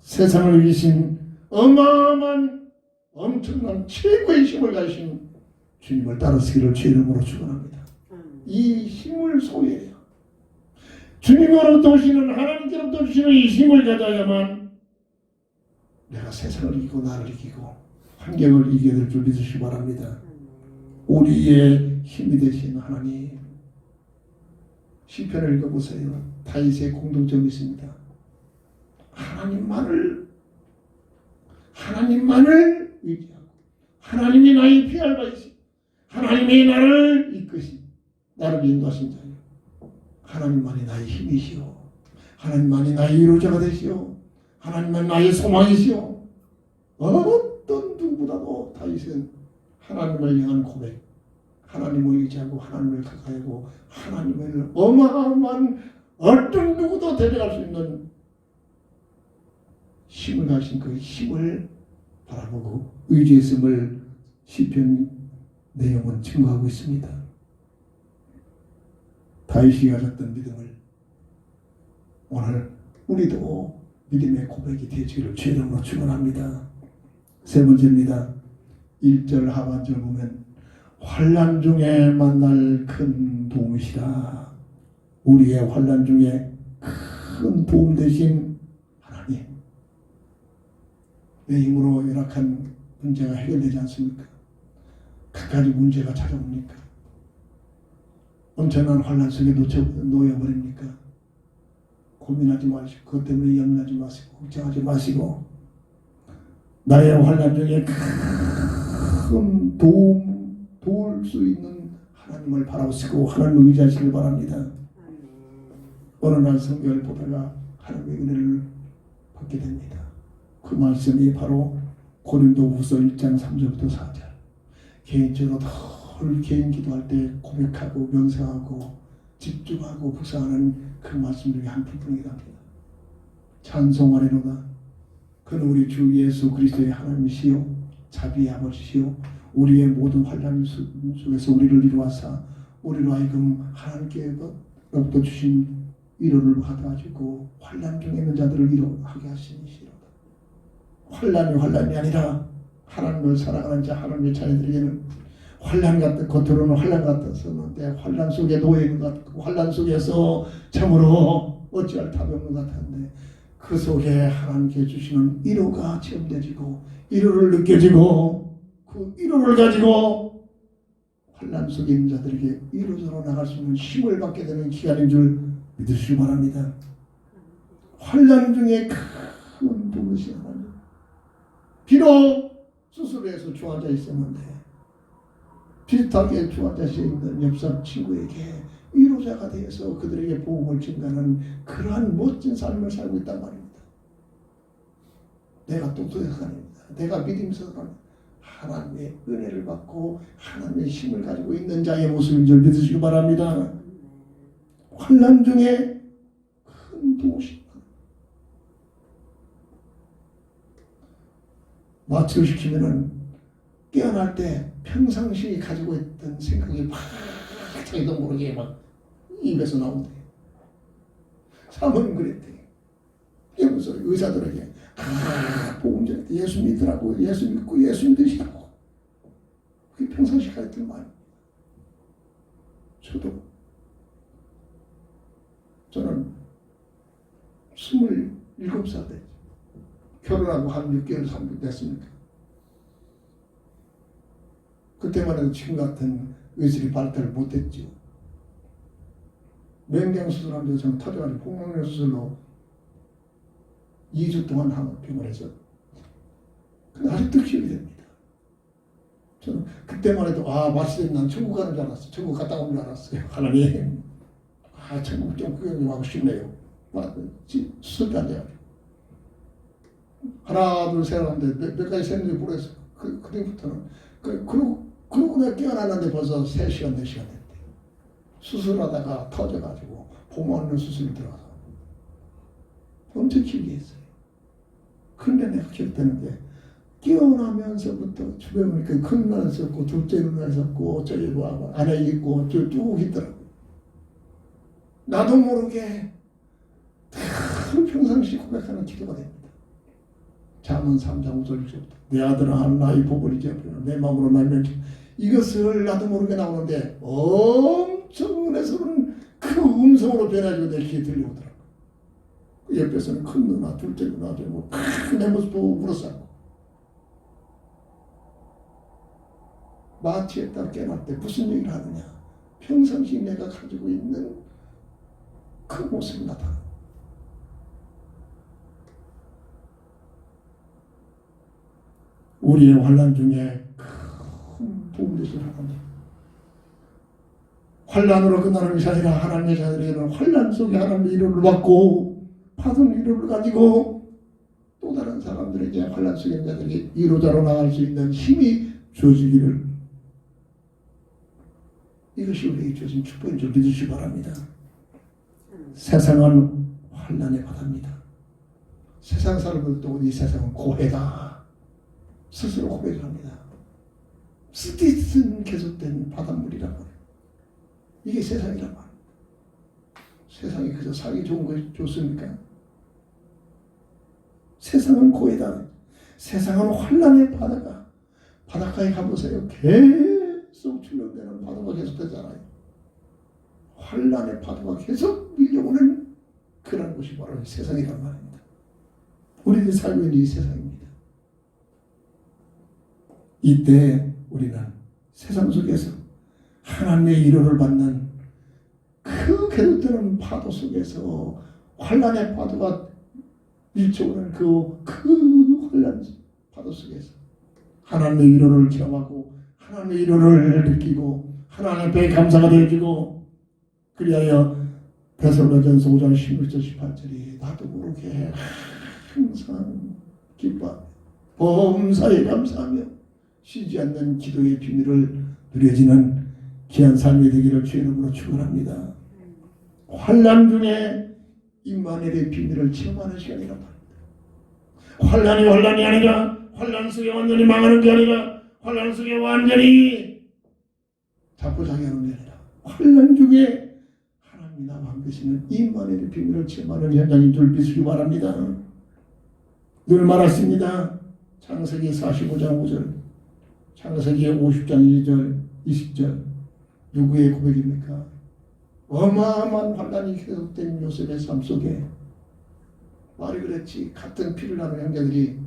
S2: 세상을 이기신 어마어마한 엄청난 최고의 힘을 가지신 주님을 따르시기를 주 이름으로 축원합니다. 이 힘을 소유해야, 주님으로부터 오시는, 하나님께로부터 오시는 이 힘을 가져야만 내가 세상을 이기고 나를 이기고 환경을 이기게 될 줄 믿으시기 바랍니다. 우리의 힘이 되신 하나님, 시편을 읽어보세요. 다윗의 공통점이 있습니다. 하나님만을 의지하고 하나님이 나의 피할 바이시, 하나님이 나를 이끄시, 나를 인도하신 자요, 하나님만이 나의 힘이시오, 하나님만이 나의 위로자가 되시오, 하나님만이 나의 소망이시오. 어떤 누구보다도 다윗은 하나님을 향한 고백, 하나님을 의지하고 하나님을 가까이 하고 하나님을 어마어마한 어떤 누구도 데려갈 수 있는 힘을 가진 그 힘을 바라보고 의지했음을 시편 내용은 증거하고 있습니다. 다윗이 가졌던 믿음을 오늘 우리도 믿음의 고백이 되기를 주 이름으로 축원합니다. 세 번째입니다. 1절 하반절 보면 환난 중에 만날 큰 도움이시라. 우리의 환난 중에 큰 도움 되신 하나님. 내 힘으로 열악한 문제가 해결되지 않습니까? 각가지 문제가 찾아옵니까? 엄청난 환난 속에 놓여버립니까? 고민하지 마시고, 그것 때문에 염려하지 마시고, 걱정하지 마시고, 나의 환난 중에 큰 도움, 도울 수 있는 하나님을 바라보시고 하나님을 의지하시길 바랍니다. 어느 날 성경을 보다가 하나님의 은혜를 받게 됩니다. 그 말씀이 바로 고린도후서 1장 3절부터 4절. 개인적으로 늘 개인 기도할 때 고백하고 명상하고 집중하고 묵상하는 그 말씀 중에 한 부분이랍니다. 찬송하리로다. 그는 우리 주 예수 그리스도의 하나님이시요 자비의 아버지시요 우리의 모든 환난 속에서 우리를 이루어서 우리로 하여금 하나님께로부터 주신 위로를 받아주고 환난 중에 있는 자들을 위로하게 하시니시로다. 환난이 아니라 하나님을 사랑하는 자, 하나님의 자녀들에게는 환난 같은, 겉으로는 환난 같았었는데 환난 속에 놓여있는 것 같고 환난 속에서 참으로 어찌할 답이 없는 것 같았는데 그 속에 하나님께 주시는 위로가 체험되지고 위로를 느껴지고 그 위로를 가지고 환난 속에 있는 자들에게 위로적으로 나갈 수 있는 힘을 받게 되는 기간인 줄 믿으시기 바랍니다. 환난 중에 큰 도우시 하나님. 비록 수술해서 중환자 있었는데 비슷하게 중환자실에 있는 옆사 친구에게 위로자가 되어서 그들에게 복음을 전가하는 그러한 멋진 삶을 살고 있단 말입니다. 내가 똑똑해서 아닙니다. 내가 믿으면서 하나님의 은혜를 받고 하나님의 힘을 가지고 있는 자의 모습인 줄 믿으시기 바랍니다. 환난 중에 큰 도우심. 마취를 시키면은 깨어날 때 평상시 가지고 있던 생각이 막 자기도 모르게 막 입에서 나온대. 사모님 그랬대. 그러면서 의사들에게 복음 전할 때 예수 믿으라고, 예수 믿고 예수 믿으시라고. 그게 평상시 가있던 말입니다. 저는 27살 때 결혼하고 한 6개월, 3개월 됐습니까? 그때만 해도 지금 같은 의술이 발달을 못했죠. 맹장 수술하면서 저는 터져가지고 폭망령 수술로 2주 동안 병원에서. 근데 아직도 기억이 됩니다. 저는 그때만 해도 마치면 난 천국 가는 줄 알았어요. 천국 갔다 오는 줄 알았어요. 하나님, 천국 좀 구경 좀 하고 싶네요. 수술도 안 돼가지고. 하나, 둘, 셋 하는데 몇 가지 셌는지 모르겠어요. 그때부터는. 그러고 내가 깨어났는데 벌써 3시간, 4시간 됐대요. 수술하다가 터져가지고 봄 없는 수술이 들어가서 엄청 길게 했어요. 근데 내가 기억되는데 깨어나면서부터 주변에 큰 누나 있었고 둘째 누나 있었고 저기 뭐 아내 있고 쭉 있더라고요. 나도 모르게 평상시 고백하는 기도가 됩니다. 잠언 3장 5절 6절부터 내 아들아 나의 복을 잊어버려 내 마음으로 나면 이것을 나도 모르게 나오는데 엄청 은혜스러운 그 음성으로 변해가지고 내 귀에 들려오더라고요. 그 옆에서는 큰 누나 둘째 누나 뭐 내 모습 보고 울었었고 마취했다 깨어날 때 무슨 얘기를 하느냐 평상시 내가 가지고 있는 그 모습이 나타나. 우리의 환난 중에 큰 도움이 되실 하나님. 환난으로 끝나는 것이 아니라 하나님의 자들에게는 환난 속에 하나님의 이름을 받고 받은 이름을 가지고 또 다른 사람들에게 환난 속에 있는 자들에게 이로자로 나갈 수 있는 힘이 주어지기를 이것이 우리에게 주어진 축복인 줄 믿으시기 바랍니다. 세상은 환난의 바다입니다. 세상 사람들도 이 세상은 고해다. 스스로 고백을 합니다. 스티슨 계속된 바닷물이란 말이에요. 이게 세상이란 말이에요. 세상이 그저 살기 좋은 것이 좋습니까? 세상은 고해다. 세상은 환난의 바다가 바닷가에 가보세요. 계속 출렁대는 파도가 계속되잖아요. 환난의 파도가 계속 밀려오는 그런 곳이 바로 세상이란 말입니다. 우리들이 살고 있는 이 세상입니다. 이때 우리는 세상 속에서 하나님의 위로를 받는 그 계속되는 파도 속에서 환난의 파도가 밀쳐오는 그 환난 파도 속에서 하나님의 위로를 경험하고 하나님의 위로를 느끼고 하나님 앞에 감사가 되어지고 그리하여 데살로니가전서 5장 16절 18절이 나도 모르게 항상 기뻐하며 범사에 감사하며 쉬지 않는 기도의 비밀을 누려지는 귀한 삶이 되기를 주의 이름으로 축원합니다. 환난 중에 임마누엘의 비밀을 체험하는 시간이란 말입니다. 환난이 아니라 환난 속에 완전히 망하는 게 아니라 환난 속에 완전히 자포자기하는 게 아니라 환난 중에 하나님이 나와 함께 계시는 임마누엘의 비밀을 체험하는 현장인 줄 믿으시기 바랍니다. 늘 말했습니다. 창세기 45장 5절 창세기 50장 2절 20절 누구의 고백입니까? 어마어마한 환난이 계속된 요셉의 삶 속에 말이 그랬지. 같은 피를 나는 형제들이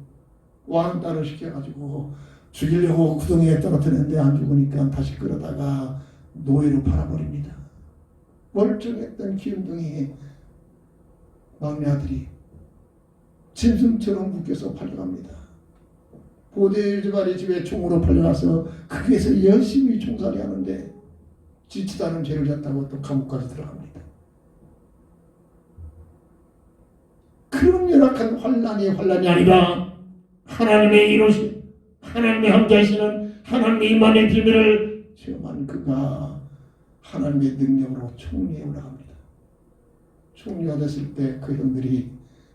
S2: 왕따를 시켜가지고 죽이려고 구덩이에 떨어뜨렸는데 안 죽으니까 다시 끌어다가 노예로 팔아버립니다. 멀쩡했던 기운둥이 막내 아들이 짐승처럼 묶여서 팔려갑니다. 보디발의 집에 총으로 팔려가서 거기에서 열심히 총살이 하는데 지치도 않은 죄를 졌다고 또 감옥까지 들어갑니다. 그런 열악한 환난이 아니라 하나님의 이루신 하나님의 함께하시는 하나님의 임만의 비밀을 체험한 그가 하나님의 능력으로 총리에 올라갑니다. 총리가 됐을 때 그 형들이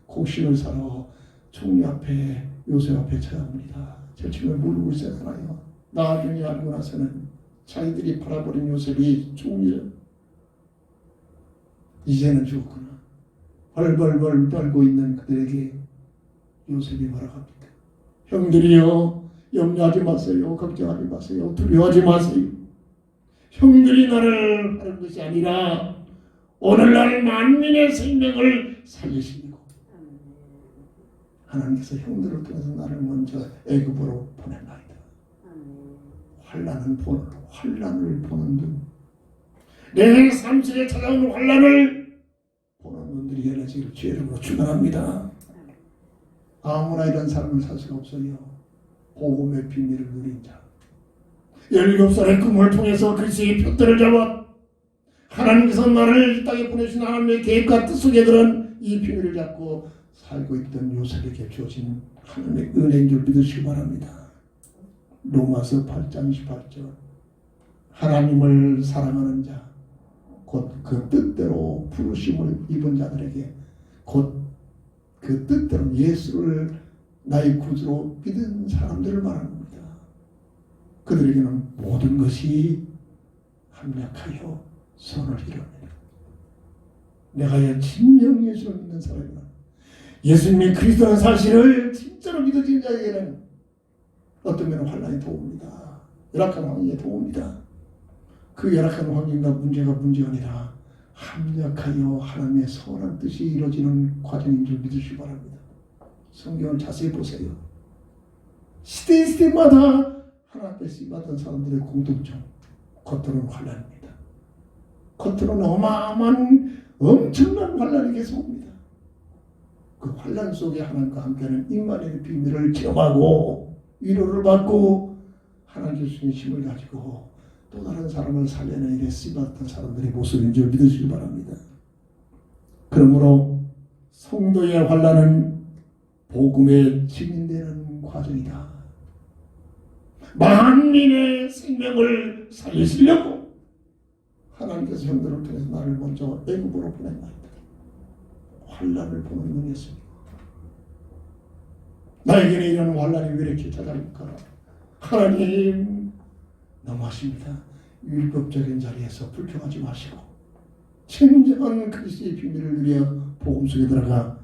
S2: 곡식을 사러 총리 앞에 요셉 앞에 찾아옵니다. 절침을 모르고 있었잖아요. 나중에 알고 나서는 자기들이 팔아버린 요셉이 총리를 이제는 죽었구나. 벌벌벌 떨고 있는 그들에게 요셉이 뭐라고 합니까? 형들이요 염려하지 마세요. 걱정하지 마세요. 두려워하지 마세요. 형들이 나를 하는 것이 아니라 오늘날 만민의 생명을 살리시고 하나님께서 형들을 통해서 나를 먼저 애굽으로 보낸나이다. 환난을 보는 눈, 내 삶 속에 찾아오는 환난을 보는 눈들이 열려지기를 주의 이름으로 축원합니다. 아무나 이런 삶을 살 수가 없어요. 복음의 비밀을 누린 자, 17살의 꿈을 통해서 그리스도의 표대를 잡아 하나님께서 나를 이 땅에 보내신 하나님의 계획과 뜻 속에 들은 이 비밀을 잡고 살고 있던 요셉에게 주어진 하나님의 은혜인 줄 믿으시기 바랍니다. 로마서 8장 28절 하나님을 사랑하는 자 곧 그 뜻대로 부르심을 입은 자들에게 곧 그 뜻대로 예수를 나의 구주로 믿은 사람들을 말합니다. 그들에게는 모든 것이 합력하여 선을 이룹니다. 내가 진정 예수를 믿는 사람이나 예수님이 그리스도라는 사실을 진짜로 믿어지는 자에게는 어떤 면은 환난이 도웁니다. 열악한 환경에 도웁니다. 그 열악한 환경과 문제가 아니라 합력하여 하나님의 선한 뜻이 이루어지는 과정인 줄 믿으시기 바랍니다. 성경을 자세히 보세요. 시대마다 하나님 앞에 쓰임받은 사람들의 공통점, 겉으로는 환난입니다. 겉으로는 어마어마한 엄청난 환난이 계속 옵니다. 그 환난 속에 하나님과 함께하는 임마누엘의 비밀을 체험하고 위로를 받고 하나님 주신 힘을 가지고 또 다른 사람을 살려내는 일에 쓰임받았던 사람들의 모습인 줄 믿으시기 바랍니다. 그러므로 성도의 환난은 복음에 증인되는 과정이다. 만민의 생명을 살리시려고 하나님께서 형들을 통해서 나를 먼저 애굽으로 보낸 말이다. 환난을 보는 눈이었습니다. 나에게는 이런 환난이 왜 이렇게 찾아올까? 하나님 너무하십니다. 율법적인 자리에서 불평하지 마시고 진정한 그리스도의 비밀을 누려 복음 속에 들어가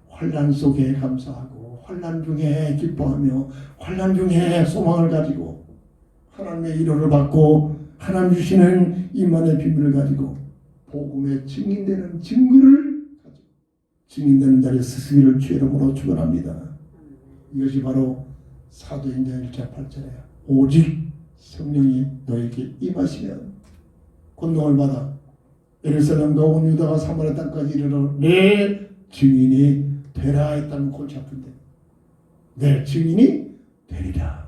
S2: 환난 속에 감사하고 환난 중에 기뻐하며 환난 중에 소망을 가지고 하나님의 위로를 받고 하나님 주시는 임만의 비밀을 가지고 복음에 증인되는 증거를 가지고 증인되는 자리에 스스로를 주의 이름으로 축원합니다. 이것이 바로 사도행전 1장 8절에 오직 성령이 너에게 임하시면 권능을 받아 예루살렘과 온 유다가 사마리아 땅까지 이르러 내 증인이 되라 했다는 골치 아픈데 내 증인이 되리라.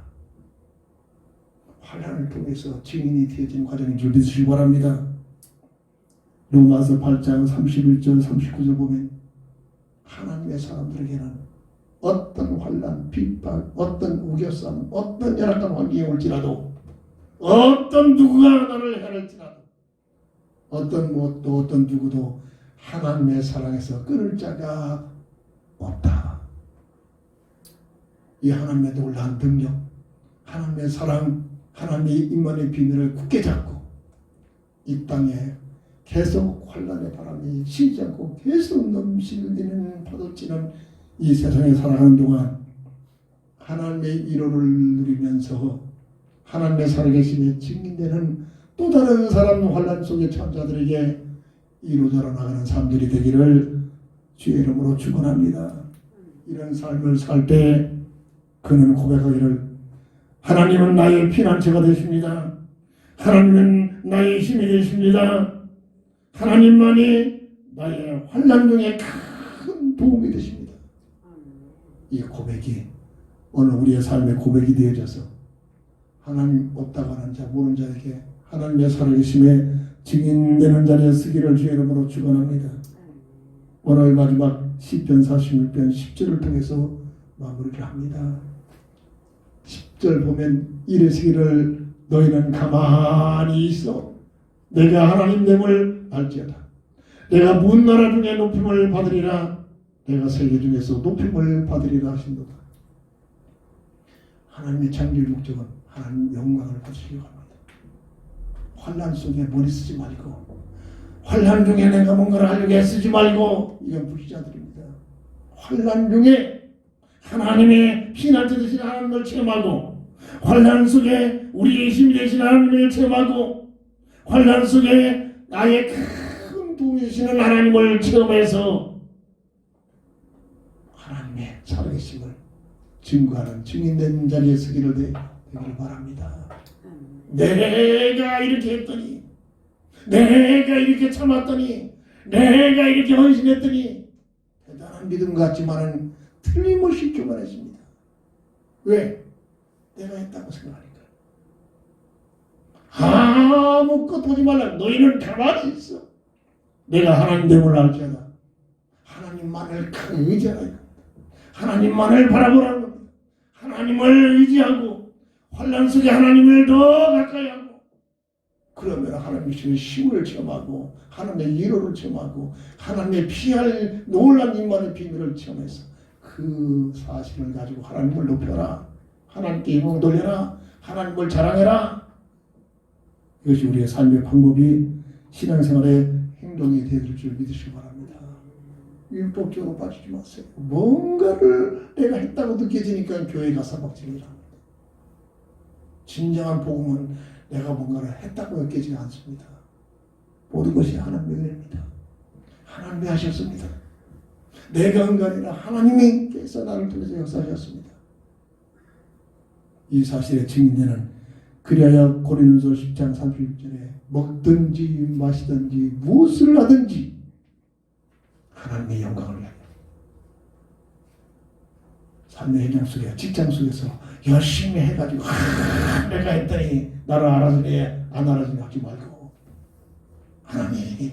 S2: 환난을 통해서 증인이 되어지는 과정인 줄 믿으시기 바랍니다. 로마서 8장 31절 39절 보면 하나님의 사람들에게는 어떤 환난, 핍박, 어떤 우겨쌈, 어떤 열악한 환경이 올지라도 어떤 누구가 나를 해할지라도 어떤 무엇도 어떤 누구도 하나님의 사랑에서 끊을 자가 없다. 이 하나님의 놀라운 능력, 하나님의 사랑, 하나님의 임만의 비밀을 굳게 잡고 이 땅에 계속 환난의 바람이 쉬지 않고 계속 넘실리는 파도치는 이 세상에 살아가는 동안 하나님의 위로를 누리면서 하나님의 살아계심에 증인되는 또 다른 사람 환난 속의 참자들에게 이루어져 나가는 삶들이 되기를 주의 이름으로 축원합니다. 이런 삶을 살 때 그는 고백하기를 하나님은 나의 피난처가 되십니다. 하나님은 나의 힘이 되십니다. 하나님만이 나의 환난 중에 큰 도움이 되십니다. 이 고백이 오늘 우리의 삶의 고백이 되어져서 하나님 없다고 하는 자 모르는 자에게 하나님의 살아계심에 증인되는 자리에 쓰기를 주의 이름으로 축원합니다. 오늘 마지막 시편 46편 10절을 통해서 마무리를 합니다. 10절 보면 이르시기를 너희는 가만히 있어 내가 하나님됨을 알지어다. 내가 문 나라 중에 높임을 받으리라. 내가 세계 중에서 높임을 받으리라 하신도다. 하나님의 창조의 목적은 하나님 영광을 받으시려고 합니다. 환난 속에 머리 쓰지 말고 환난 중에 내가 뭔가를 하려고 애쓰지 말고 이건 불신자들입니다. 환난 중에 하나님의 피난처 되신 하나님을 체험하고 환난 속에 우리의 힘이 되신 하나님을 체험하고 환난 속에 나의 큰 도움이 되시는 하나님을 체험해서 하나님의 살아계심을 증거하는 증인된 자리에 서기를 되기를 바랍니다. 내가 이렇게 했더니 내가 이렇게 참았더니 내가 이렇게 헌신했더니 대단한 믿음 같지만은 틀림없이 교만해집니다. 왜? 내가 했다고 생각하니까. 아무것도 하지 말라. 너희는 가만히 있어. 내가 하나님됨을 알지어다. 하나님만을 의지하라. 하나님만을 바라보라는 겁니다. 하나님을 의지하고 환난 속에 하나님을 더 가까이 하고 그러면 하나님 주시는 힘을 체험하고 하나님의 위로를 체험하고 하나님의 피할 놀란 임만의 비밀을 체험해서 그 사실을 가지고 하나님을 높여라. 하나님께 영광 돌려라. 하나님을 자랑해라. 이것이 우리의 삶의 방법이 신앙생활의 행동이 되어질 줄 믿으시기 바랍니다. 율법적으로 빠지지 마세요. 뭔가를 내가 했다고 느껴지니까 교회 가서 박진이랍니다. 진정한 복음은 내가 뭔가를 했다고 느끼지 않습니다. 모든 것이 하나님의 은혜입니다. 하나님이 하셨습니다. 내가 한 게 아니라 하나님께서 나를 통해서 역사하셨습니다. 이 사실에 증인되는 그리하여 고린도서 10장 36절에 먹든지 마시든지 무엇을 하든지 하나님의 영광을 위하여 삶의 현장 속에 직장 속에서 열심히 해가지고 내가 했더니 나를 알아주니 안 알아주니 하지 말고 하나님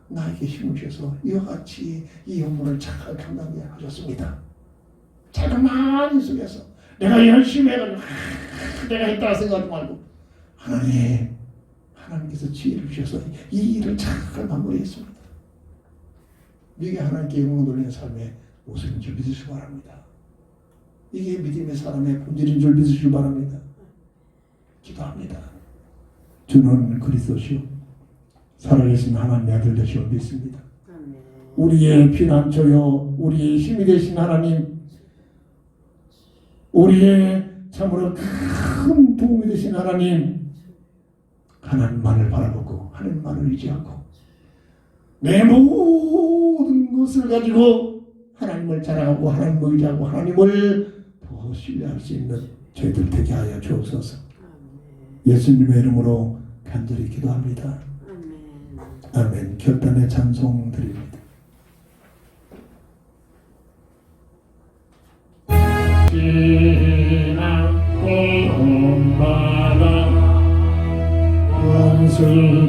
S2: 나에게 힘을 주셔서 이와 같이 이 업무를 잘 감당하게 하셨습니다. 자그마한 속에서 내가 열심히 해가지고 내가 했다 생각하지 말고 하나님께서 지혜를 주셔서 이 일을 잘 마무리했습니다. 이게 하나님께 영광 돌리는 삶의 모습인 줄 믿으시기 바랍니다. 이게 믿음의 사람의 본질인 줄 믿으시기 바랍니다. 기도합니다. 주는 그리스도시요 살아계신 하나님의 아들 되시오 믿습니다. 우리의 피난처요 우리의 힘이 되신 하나님, 우리의 참으로 큰 도움이 되신 하나님만을 바라보고 하나님만을 의지하고 내 모든 것을 가지고 하나님을 자랑하고 하나님을 의지하고 하나님을 더 신뢰할 수 있는 저희들 되게 하여 주옵소서. 예수님의 이름으로 간절히 기도합니다. 아멘. 결단의 찬송 드립니다.
S1: 지나고 엄마가 원수